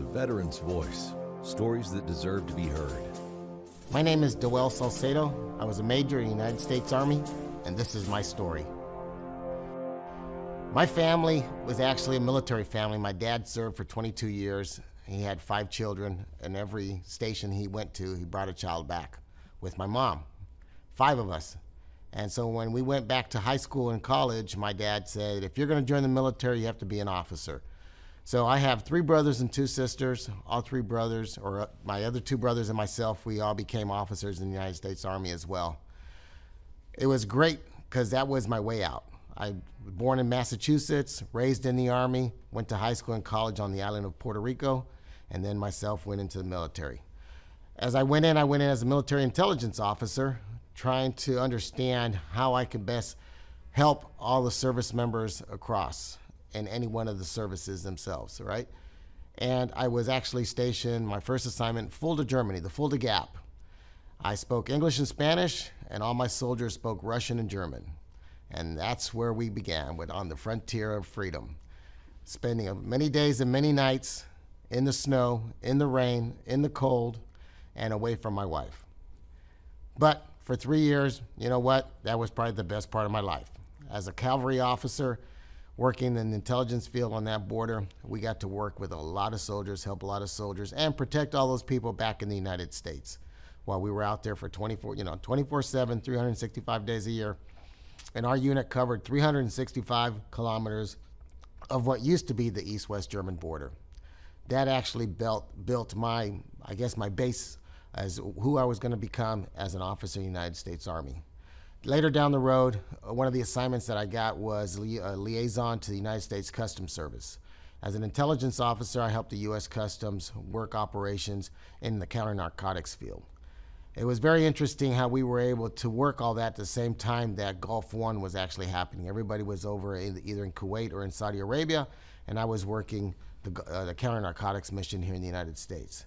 veteran's voice, stories that deserve to be heard. My name is Doel Salcedo. I was a major in the United States Army, and this is my story. My family was actually a military family. My dad served for 22 years. He had 5 children, and every station he went to, he brought a child back with my mom, 5 of us. And so when we went back to high school and college, my dad said, if you're going to join the military, you have to be an officer. So I have 3 brothers and 2 sisters. All 3 brothers, or my other 2 brothers and myself, we all became officers in the United States Army as well. It was great because that was my way out. I was born in Massachusetts, raised in the Army, went to high school and college on the island of Puerto Rico, and then myself went into the military. As I went in as a military intelligence officer, trying to understand how I could best help all the service members across in any one of the services themselves, right? And I was actually stationed, my first assignment, Fulda, Germany, the Fulda Gap. I spoke English and Spanish, and all my soldiers spoke Russian and German. And that's where we began, on the frontier of freedom. Spending many days and many nights in the snow, in the rain, in the cold, and away from my wife. But for 3 years, you know what? That was probably the best part of my life. As a cavalry officer, working in the intelligence field on that border, we got to work with a lot of soldiers, help a lot of soldiers, and protect all those people back in the United States while we were out there for 24/7, 365 days a year. And our unit covered 365 kilometers of what used to be the East-West German border. That actually built my base as who I was going to become as an officer in the United States Army. Later down the road, one of the assignments that I got was a liaison to the United States Customs Service. As an intelligence officer, I helped the U.S. Customs work operations in the counter-narcotics field. It was very interesting how we were able to work all that at the same time that Gulf War was actually happening. Everybody was over either in Kuwait or in Saudi Arabia, and I was working the counter-narcotics mission here in the United States.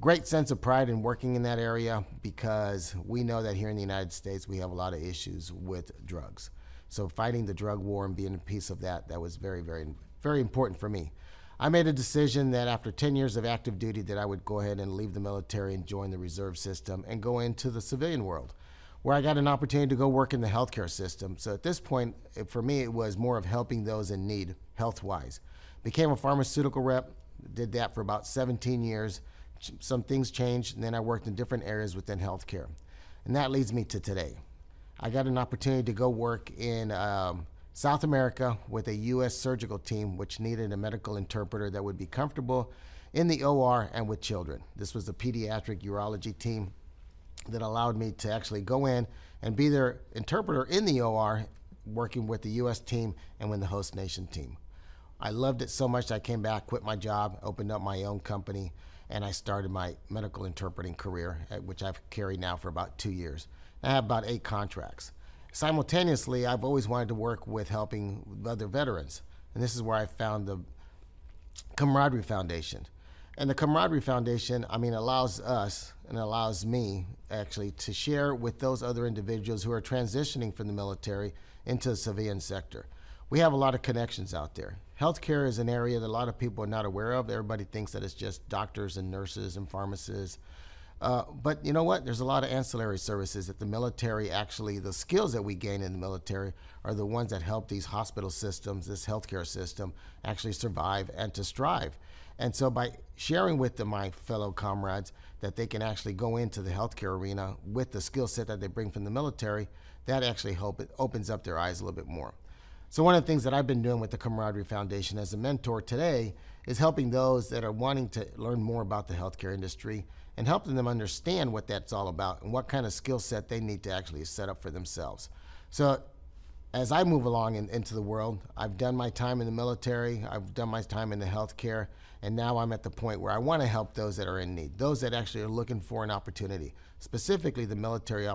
Great sense of pride in working in that area because we know that here in the United States we have a lot of issues with drugs. So fighting the drug war and being a piece of that was very, very, very important for me. I made a decision that after 10 years of active duty that I would go ahead and leave the military and join the reserve system and go into the civilian world, where I got an opportunity to go work in the healthcare system. So at this point, for me, it was more of helping those in need health-wise. Became a pharmaceutical rep, did that for about 17 years. Some things changed, and then I worked in different areas within healthcare. And that leads me to today. I got an opportunity to go work in South America with a U.S. surgical team, which needed a medical interpreter that would be comfortable in the OR and with children. This was a pediatric urology team that allowed me to actually go in and be their interpreter in the OR, working with the U.S. team and with the host nation team. I loved it so much I came back, quit my job, opened up my own company, and I started my medical interpreting career, which I've carried now for about 2 years. I have about 8 contracts. Simultaneously, I've always wanted to work with helping other veterans, and this is where I found the Camaraderie Foundation. And the Camaraderie Foundation, allows us and allows me actually to share with those other individuals who are transitioning from the military into the civilian sector. We have a lot of connections out there. Healthcare is an area that a lot of people are not aware of. Everybody thinks that it's just doctors and nurses and pharmacists. But you know what? There's a lot of ancillary services that the military actually, the skills that we gain in the military are the ones that help these hospital systems, this healthcare system, actually survive and to strive. And so by sharing with my fellow comrades that they can actually go into the healthcare arena with the skill set that they bring from the military, that actually opens up their eyes a little bit more. So one of the things that I've been doing with the Camaraderie Foundation as a mentor today is helping those that are wanting to learn more about the healthcare industry and helping them understand what that's all about and what kind of skill set they need to actually set up for themselves. So as I move along into the world, I've done my time in the military, I've done my time in the healthcare, and now I'm at the point where I want to help those that are in need, those that actually are looking for an opportunity, specifically the military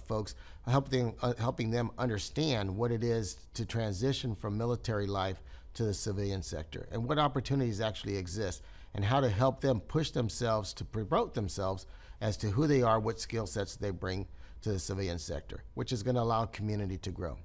folks, helping them understand what it is to transition from military life to the civilian sector and what opportunities actually exist and how to help them push themselves to promote themselves as to who they are, what skill sets they bring to the civilian sector, which is going to allow community to grow.